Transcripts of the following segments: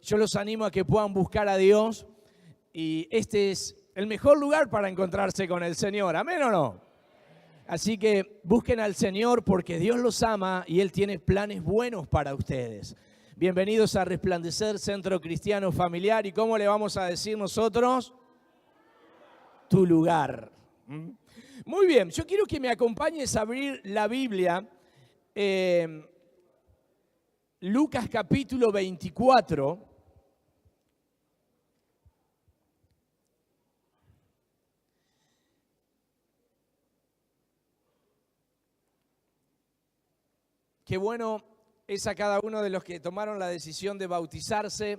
Yo los animo a que puedan buscar a Dios y este es el mejor lugar para encontrarse con el Señor. ¿Amén o no? Así que busquen al Señor porque Dios los ama y Él tiene planes buenos para ustedes. Bienvenidos a Resplandecer Centro Cristiano Familiar. ¿Y cómo le vamos a decir nosotros? Tu lugar. Muy bien, yo quiero que me acompañes a abrir la Biblia. Lucas capítulo 24. Qué bueno es a cada uno de los que tomaron la decisión de bautizarse,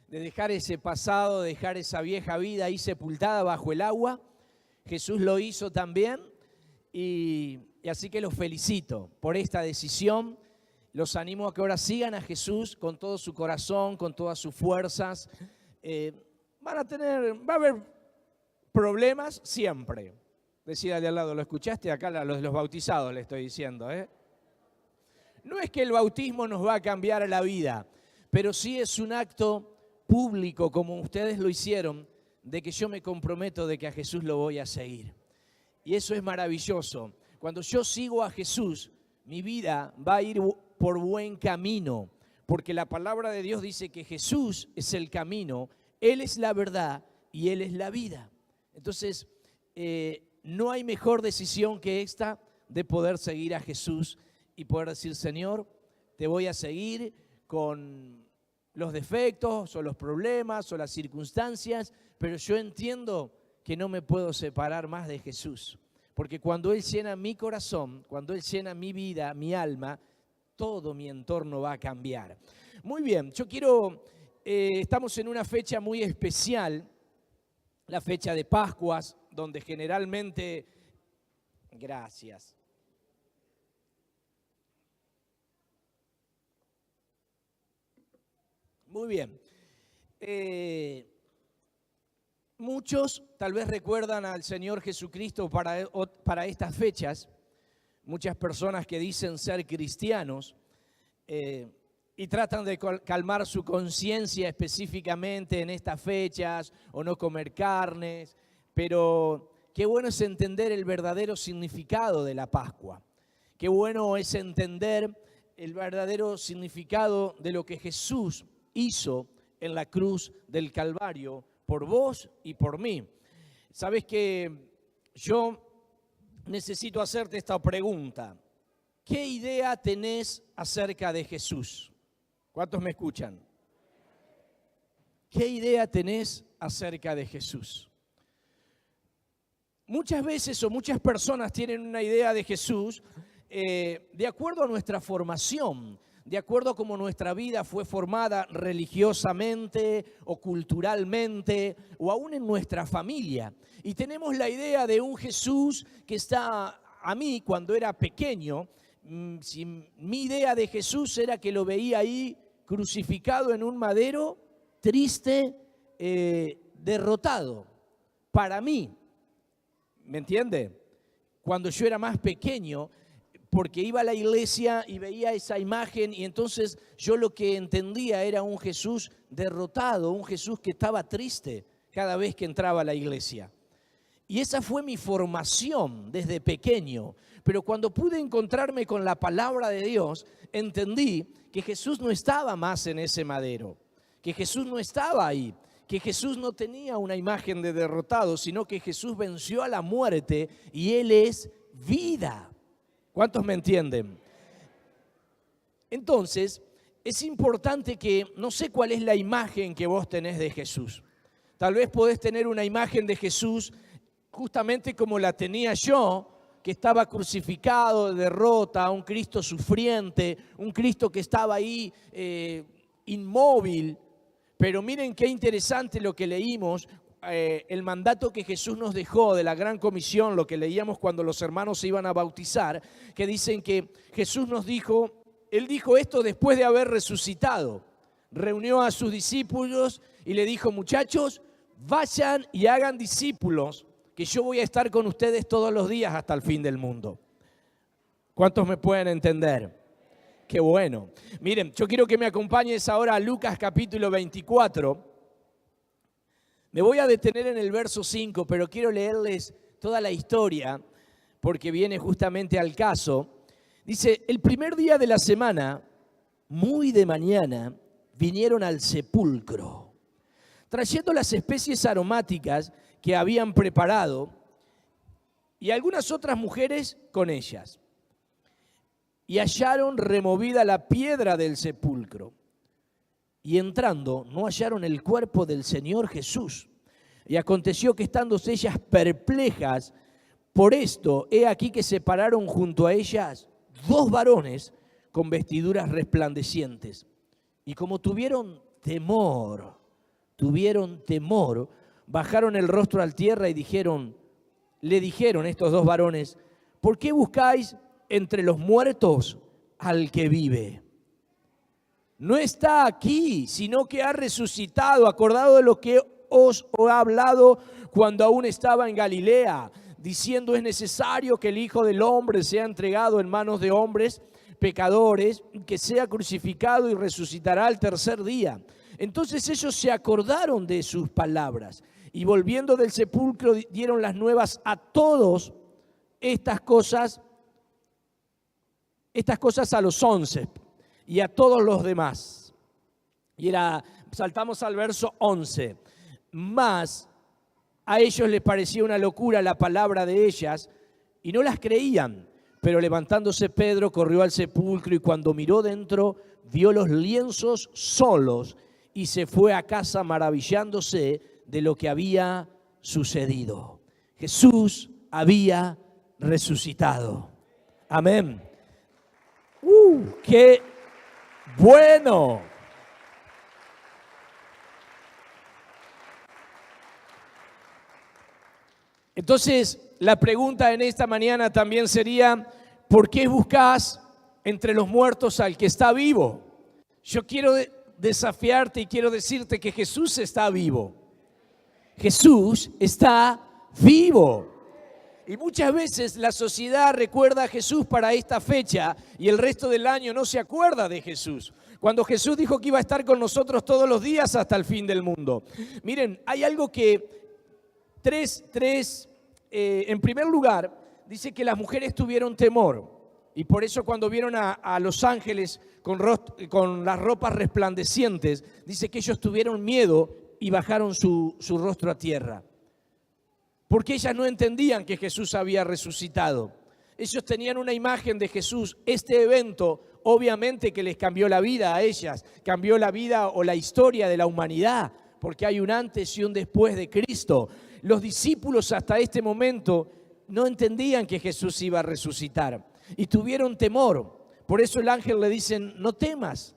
de dejar ese pasado, de dejar esa vieja vida ahí sepultada bajo el agua. Jesús lo hizo también y así que los felicito por esta decisión. Los animo a que ahora sigan a Jesús con todo su corazón, con todas sus fuerzas. Va a haber problemas siempre. Decía de al lado, ¿lo escuchaste? Acá los de los bautizados le estoy diciendo, No es que el bautismo nos va a cambiar la vida, pero sí es un acto público, como ustedes lo hicieron, de que yo me comprometo de que a Jesús lo voy a seguir. Y eso es maravilloso. Cuando yo sigo a Jesús, mi vida va a ir por buen camino, porque la palabra de Dios dice que Jesús es el camino, Él es la verdad y Él es la vida. Entonces, no hay mejor decisión que esta de poder seguir a Jesús y poder decir, Señor, te voy a seguir con los defectos o los problemas o las circunstancias, pero yo entiendo que no me puedo separar más de Jesús. Porque cuando Él llena mi corazón, cuando Él llena mi vida, mi alma, todo mi entorno va a cambiar. Muy bien, estamos en una fecha muy especial, la fecha de Pascuas, donde generalmente, gracias. Muy bien. Muchos tal vez recuerdan al Señor Jesucristo para estas fechas. Muchas personas que dicen ser cristianos y tratan de calmar su conciencia específicamente en estas fechas o no comer carnes. Pero qué bueno es entender el verdadero significado de la Pascua. Qué bueno es entender el verdadero significado de lo que Jesús hizo en la cruz del Calvario por vos y por mí. Sabes que yo necesito hacerte esta pregunta. ¿Qué idea tenés acerca de Jesús? ¿Cuántos me escuchan? ¿Qué idea tenés acerca de Jesús? Muchas veces o muchas personas tienen una idea de Jesús de acuerdo a nuestra formación, de acuerdo a cómo nuestra vida fue formada religiosamente o culturalmente o aún en nuestra familia. Y tenemos la idea de un Jesús que está, a mí cuando era pequeño, mi idea de Jesús era que lo veía ahí crucificado en un madero, triste, derrotado. Para mí, ¿me entiende? Cuando yo era más pequeño, porque iba a la iglesia y veía esa imagen y entonces yo lo que entendía era un Jesús derrotado, un Jesús que estaba triste cada vez que entraba a la iglesia. Y esa fue mi formación desde pequeño. Pero cuando pude encontrarme con la palabra de Dios, entendí que Jesús no estaba más en ese madero, que Jesús no estaba ahí, que Jesús no tenía una imagen de derrotado, sino que Jesús venció a la muerte y Él es vida. ¿Cuántos me entienden? Entonces, es importante que, no sé cuál es la imagen que vos tenés de Jesús. Tal vez podés tener una imagen de Jesús justamente como la tenía yo, que estaba crucificado, de derrota, un Cristo sufriente, un Cristo que estaba ahí inmóvil. Pero miren qué interesante lo que leímos. El mandato que Jesús nos dejó de la Gran Comisión, lo que leíamos cuando los hermanos se iban a bautizar, que dicen que Jesús nos dijo, Él dijo esto después de haber resucitado. Reunió a sus discípulos y le dijo, muchachos, vayan y hagan discípulos, que yo voy a estar con ustedes todos los días hasta el fin del mundo. ¿Cuántos me pueden entender? Qué bueno. Miren, yo quiero que me acompañes ahora a Lucas capítulo 24. Me voy a detener en el verso 5, pero quiero leerles toda la historia porque viene justamente al caso. Dice, el primer día de la semana, muy de mañana, vinieron al sepulcro, trayendo las especies aromáticas que habían preparado y algunas otras mujeres con ellas. Y hallaron removida la piedra del sepulcro. Y entrando, no hallaron el cuerpo del Señor Jesús. Y aconteció que estando ellas perplejas por esto, he aquí que se pararon junto a ellas dos varones con vestiduras resplandecientes. Y como tuvieron temor, bajaron el rostro al tierra y le dijeron estos dos varones, ¿por qué buscáis entre los muertos al que vive? No está aquí, sino que ha resucitado, acordado de lo que os he hablado cuando aún estaba en Galilea, diciendo es necesario que el Hijo del Hombre sea entregado en manos de hombres pecadores, que sea crucificado y resucitará al tercer día. Entonces ellos se acordaron de sus palabras y volviendo del sepulcro dieron las nuevas a todos estas cosas a los 11 y a todos los demás. Saltamos al verso 11. Mas a ellos les parecía una locura la palabra de ellas y no las creían. Pero levantándose Pedro corrió al sepulcro y cuando miró dentro vio los lienzos solos y se fue a casa maravillándose de lo que había sucedido. Jesús había resucitado. Amén. ¡Qué bueno! Entonces, la pregunta en esta mañana también sería, ¿por qué buscas entre los muertos al que está vivo? Yo quiero desafiarte y quiero decirte que Jesús está vivo. Jesús está vivo. Y muchas veces la sociedad recuerda a Jesús para esta fecha y el resto del año no se acuerda de Jesús. Cuando Jesús dijo que iba a estar con nosotros todos los días hasta el fin del mundo. Miren, hay algo que en primer lugar, dice que las mujeres tuvieron temor y por eso cuando vieron a los ángeles con las ropas resplandecientes, dice que ellos tuvieron miedo y bajaron su rostro a tierra. Porque ellas no entendían que Jesús había resucitado. Ellos tenían una imagen de Jesús. Este evento obviamente que les cambió la vida a ellas, cambió la vida o la historia de la humanidad, porque hay un antes y un después de Cristo. Los discípulos hasta este momento no entendían que Jesús iba a resucitar y tuvieron temor. Por eso el ángel le dice, no temas.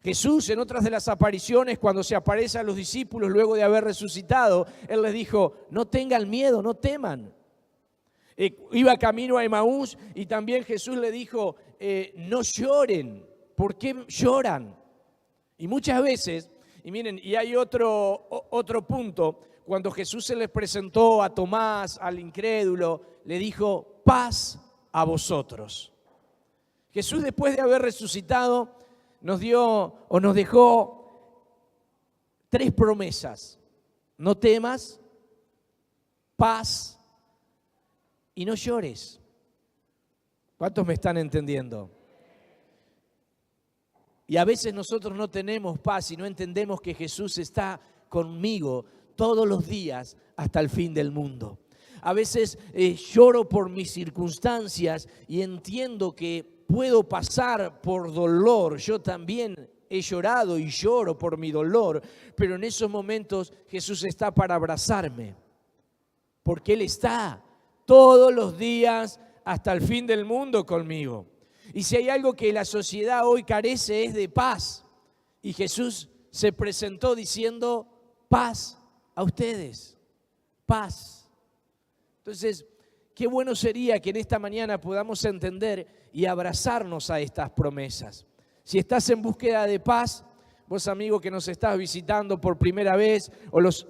Jesús en otras de las apariciones, cuando se aparece a los discípulos luego de haber resucitado, Él les dijo, no tengan miedo, no teman. Iba camino a Emaús y también Jesús le dijo, no lloren. ¿Por qué lloran? Y muchas veces, y miren, y hay otro punto, cuando Jesús se les presentó a Tomás, al incrédulo, le dijo, paz a vosotros. Jesús después de haber resucitado nos dejó 3 promesas. No temas, paz y no llores. ¿Cuántos me están entendiendo? Y a veces nosotros no tenemos paz y no entendemos que Jesús está conmigo todos los días hasta el fin del mundo. A veces lloro por mis circunstancias y entiendo que puedo pasar por dolor. Yo también he llorado y lloro por mi dolor, pero en esos momentos Jesús está para abrazarme, porque Él está todos los días hasta el fin del mundo conmigo. Y si hay algo que la sociedad hoy carece es de paz. Y Jesús se presentó diciendo, paz a ustedes, paz. Entonces, qué bueno sería que en esta mañana podamos entender y abrazarnos a estas promesas. Si estás en búsqueda de paz, vos amigo que nos estás visitando por primera vez, o los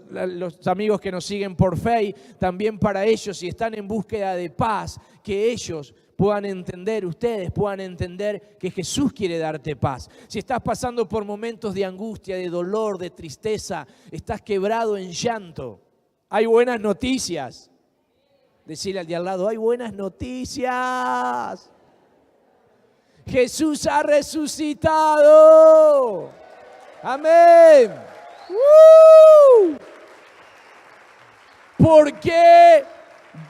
amigos que nos siguen por Fe, también para ellos, si están en búsqueda de paz, que ellos puedan entender, ustedes puedan entender que Jesús quiere darte paz. Si estás pasando por momentos de angustia, de dolor, de tristeza, estás quebrado en llanto, hay buenas noticias. Decirle al de al lado, hay buenas noticias. Jesús ha resucitado. Amén. ¿Por qué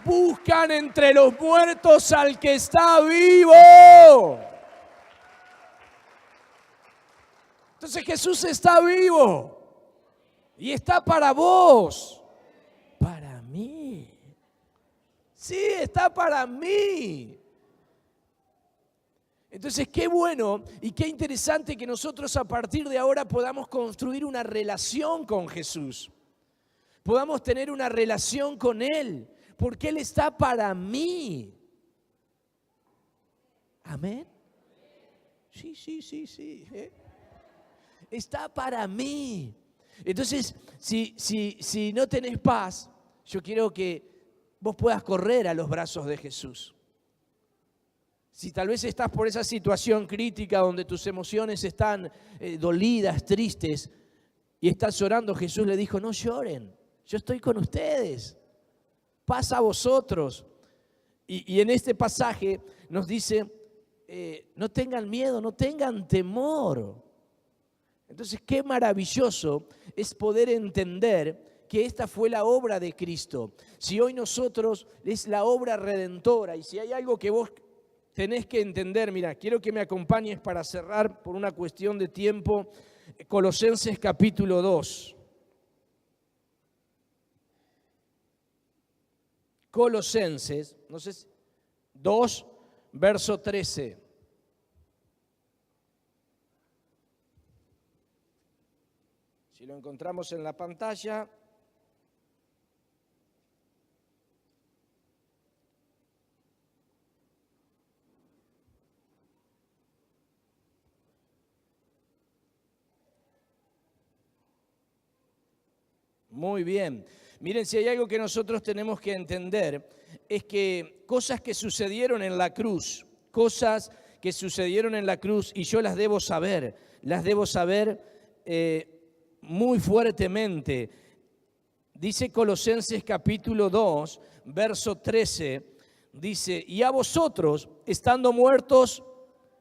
buscan entre los muertos al que está vivo? Entonces Jesús está vivo y está para vos, para mí. Sí, está para mí. Entonces, qué bueno y qué interesante que nosotros a partir de ahora podamos construir una relación con Jesús. Podamos tener una relación con Él, porque Él está para mí. ¿Amén? Sí. Está para mí. Entonces, si no tenés paz, yo quiero que vos puedas correr a los brazos de Jesús. Si tal vez estás por esa situación crítica donde tus emociones están dolidas, tristes, y estás llorando, Jesús le dijo, no lloren, yo estoy con ustedes, paz a vosotros. Y en este pasaje nos dice, no tengan miedo, no tengan temor. Entonces, qué maravilloso es poder entender que esta fue la obra de Cristo. Si hoy nosotros es la obra redentora, y si hay algo que vos tenés que entender, mira, quiero que me acompañes para cerrar por una cuestión de tiempo, Colosenses capítulo 2. Colosenses, no sé, 2, verso 13. Si lo encontramos en la pantalla. Muy bien. Miren, si hay algo que nosotros tenemos que entender, es que cosas que sucedieron en la cruz, y yo las debo saber muy fuertemente. Dice Colosenses capítulo 2, verso 13, dice, y a vosotros, estando muertos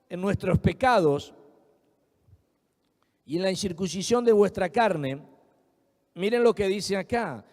en nuestros pecados y en la incircuncisión de vuestra carne, miren lo que dice acá,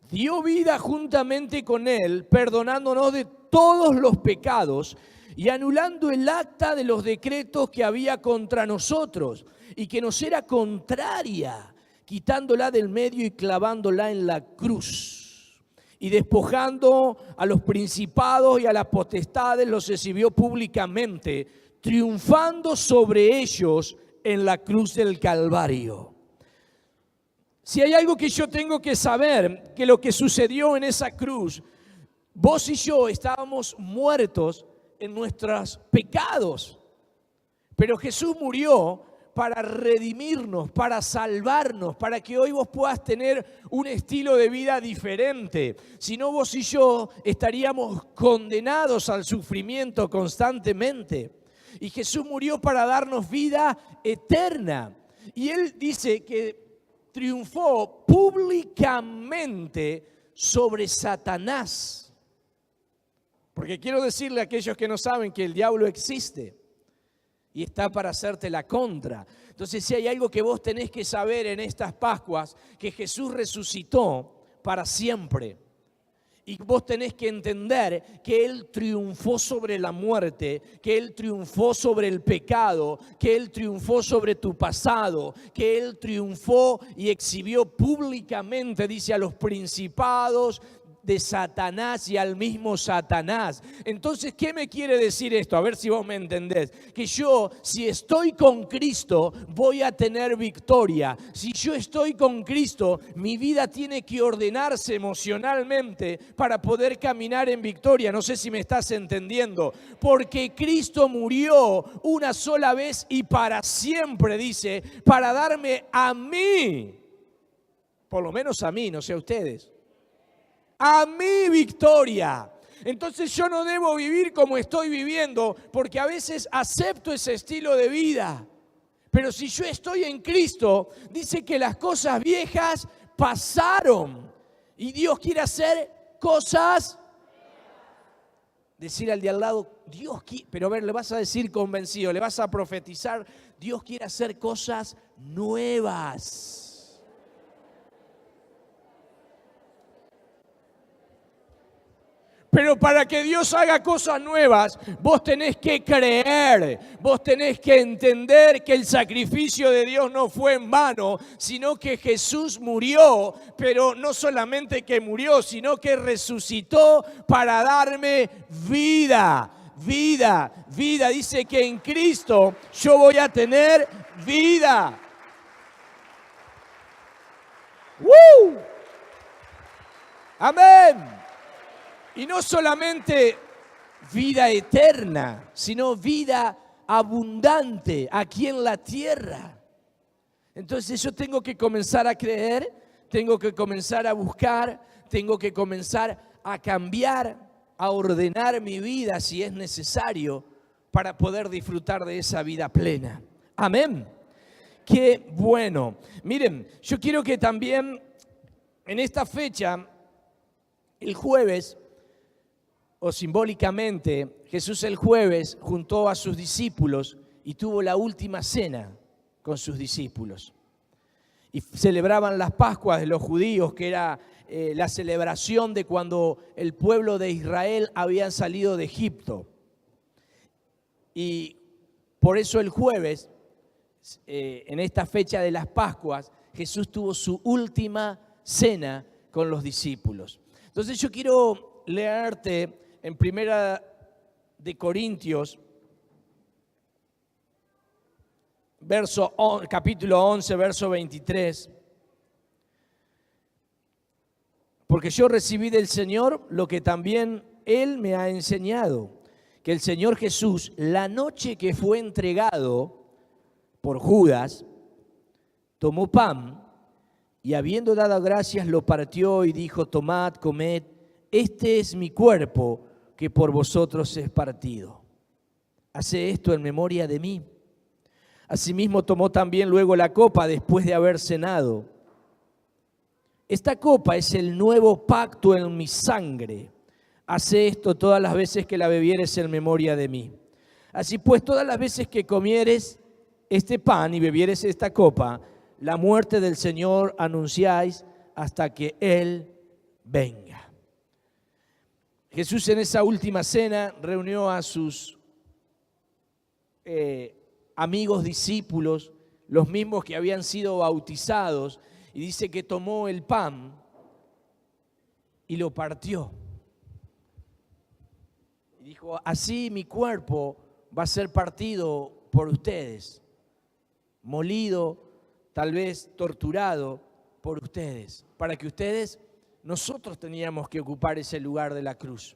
dio vida juntamente con Él, perdonándonos de todos los pecados y anulando el acta de los decretos que había contra nosotros y que nos era contraria, quitándola del medio y clavándola en la cruz. Y despojando a los principados y a las potestades, los exhibió públicamente, triunfando sobre ellos en la cruz del Calvario. Si hay algo que yo tengo que saber, que lo que sucedió en esa cruz, vos y yo estábamos muertos en nuestros pecados, pero Jesús murió para redimirnos, para salvarnos, para que hoy vos puedas tener un estilo de vida diferente. Si no, vos y yo estaríamos condenados al sufrimiento constantemente. Y Jesús murió para darnos vida eterna. Y Él dice que triunfó públicamente sobre Satanás. Porque quiero decirle a aquellos que no saben que el diablo existe y está para hacerte la contra. Entonces, si hay algo que vos tenés que saber en estas Pascuas, que Jesús resucitó para siempre. Y vos tenés que entender que Él triunfó sobre la muerte, que Él triunfó sobre el pecado, que Él triunfó sobre tu pasado, que Él triunfó y exhibió públicamente, dice, a los principados de Satanás y al mismo Satanás. Entonces, ¿qué me quiere decir esto? A ver si vos me entendés. Que yo, si estoy con Cristo, voy a tener victoria. Si yo estoy con Cristo, mi vida tiene que ordenarse emocionalmente para poder caminar en victoria. No sé si me estás entendiendo. Porque Cristo murió una sola vez y para siempre, dice, para darme a mí, por lo menos a mí, no sé a ustedes, a mi victoria. Entonces yo no debo vivir como estoy viviendo, porque a veces acepto ese estilo de vida. Pero si yo estoy en Cristo, dice que las cosas viejas pasaron. Y Dios quiere hacer cosas. Decir al de al lado, Dios quiere, pero a ver, le vas a decir convencido, le vas a profetizar, Dios quiere hacer cosas nuevas. Pero para que Dios haga cosas nuevas, vos tenés que creer, vos tenés que entender que el sacrificio de Dios no fue en vano, sino que Jesús murió, pero no solamente que murió, sino que resucitó para darme vida, vida, vida. Dice que en Cristo yo voy a tener vida. ¡Woo! Amén. Y no solamente vida eterna, sino vida abundante aquí en la tierra. Entonces yo tengo que comenzar a creer, tengo que comenzar a buscar, tengo que comenzar a cambiar, a ordenar mi vida si es necesario para poder disfrutar de esa vida plena. Amén. Qué bueno. Miren, yo quiero que también en esta fecha, el jueves, o simbólicamente, Jesús el jueves juntó a sus discípulos y tuvo la última cena con sus discípulos. Y celebraban las Pascuas de los judíos, que era la celebración de cuando el pueblo de Israel habían salido de Egipto. Y por eso el jueves, en esta fecha de las Pascuas, Jesús tuvo su última cena con los discípulos. Entonces yo quiero leerte en Primera de Corintios, capítulo 11, verso 23. Porque yo recibí del Señor lo que también Él me ha enseñado, que el Señor Jesús, la noche que fue entregado por Judas, tomó pan y habiendo dado gracias lo partió y dijo: tomad, comed, este es mi cuerpo que por vosotros es partido. Haced esto en memoria de mí. Asimismo tomó también luego la copa después de haber cenado. Esta copa es el nuevo pacto en mi sangre. Haced esto todas las veces que la bebieres en memoria de mí. Así pues, todas las veces que comieres este pan y bebieres esta copa, la muerte del Señor anunciáis hasta que Él venga. Jesús en esa última cena reunió a sus amigos discípulos, los mismos que habían sido bautizados, y dice que tomó el pan y lo partió. Y dijo: así mi cuerpo va a ser partido por ustedes, molido, tal vez torturado por ustedes, para que ustedes... Nosotros teníamos que ocupar ese lugar de la cruz,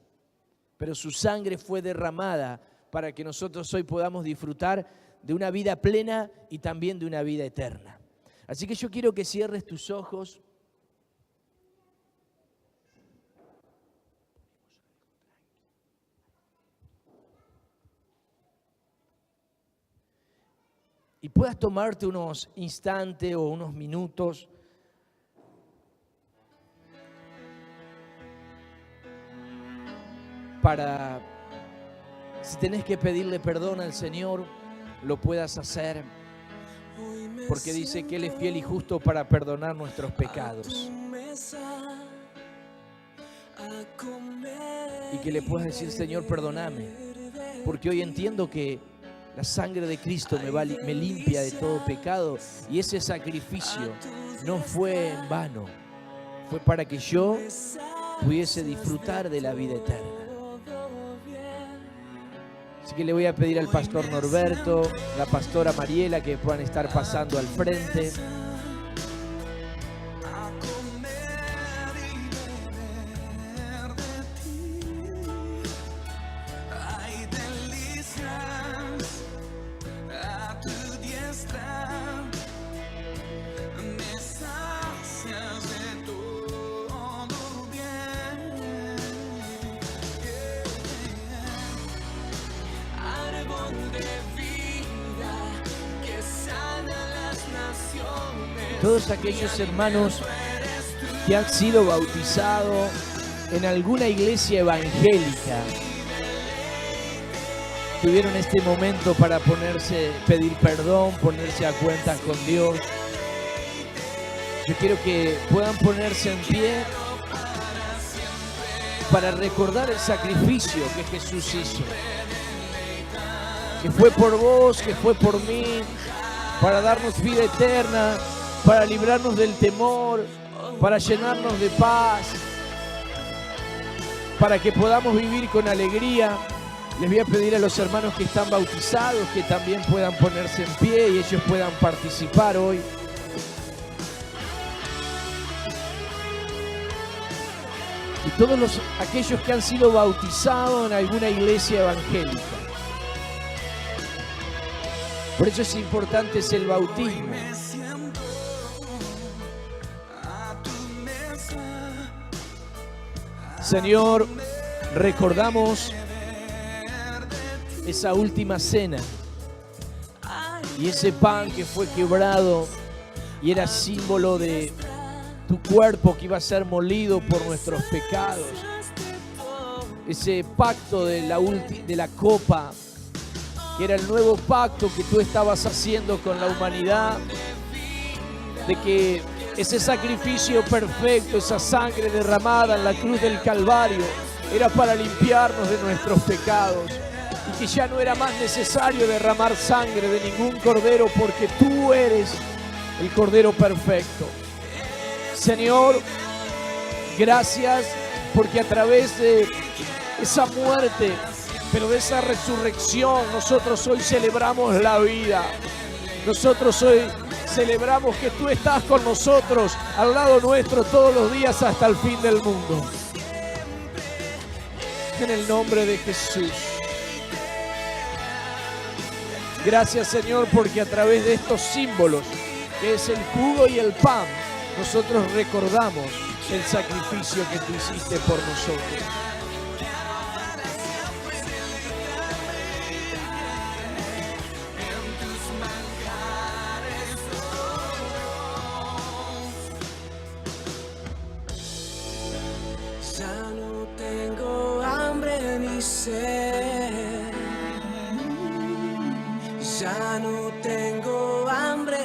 pero su sangre fue derramada para que nosotros hoy podamos disfrutar de una vida plena y también de una vida eterna. Así que yo quiero que cierres tus ojos. Y puedas tomarte unos instantes o unos minutos para, si tenés que pedirle perdón al Señor, lo puedas hacer, porque dice que Él es fiel y justo para perdonar nuestros pecados. Y que le puedas decir: Señor, perdóname, porque hoy entiendo que la sangre de Cristo me limpia de todo pecado, y ese sacrificio no fue en vano, fue para que yo pudiese disfrutar de la vida eterna. Así que le voy a pedir al pastor Norberto, la pastora Mariela, que puedan estar pasando al frente. todos aquellos hermanos que han sido bautizados en alguna iglesia evangélica, tuvieron este momento para pedir perdón, ponerse a cuentas con Dios. Yo quiero que puedan ponerse en pie para recordar el sacrificio que Jesús hizo, que fue por vos, que fue por mí, para darnos vida eterna, para librarnos del temor, para llenarnos de paz, para que podamos vivir con alegría. Les voy a pedir a los hermanos que están bautizados que también puedan ponerse en pie y ellos puedan participar hoy. Y todos aquellos que han sido bautizados en alguna iglesia evangélica. Por eso es importante el bautismo. Señor, recordamos esa última cena y ese pan que fue quebrado y era símbolo de tu cuerpo que iba a ser molido por nuestros pecados. Ese pacto de la copa, que era el nuevo pacto que tú estabas haciendo con la humanidad, de que ese sacrificio perfecto, esa sangre derramada en la cruz del Calvario, era para limpiarnos de nuestros pecados, y que ya no era más necesario derramar sangre de ningún cordero, porque tú eres el Cordero perfecto. Señor, gracias porque a través de esa muerte, pero de esa resurrección, nosotros hoy celebramos la vida. Nosotros hoy celebramos que tú estás con nosotros, al lado nuestro, todos los días hasta el fin del mundo. En el nombre de Jesús. Gracias, Señor, porque a través de estos símbolos, que es el jugo y el pan, nosotros recordamos el sacrificio que tú hiciste por nosotros. Ya no tengo hambre ni sed. Ya no tengo hambre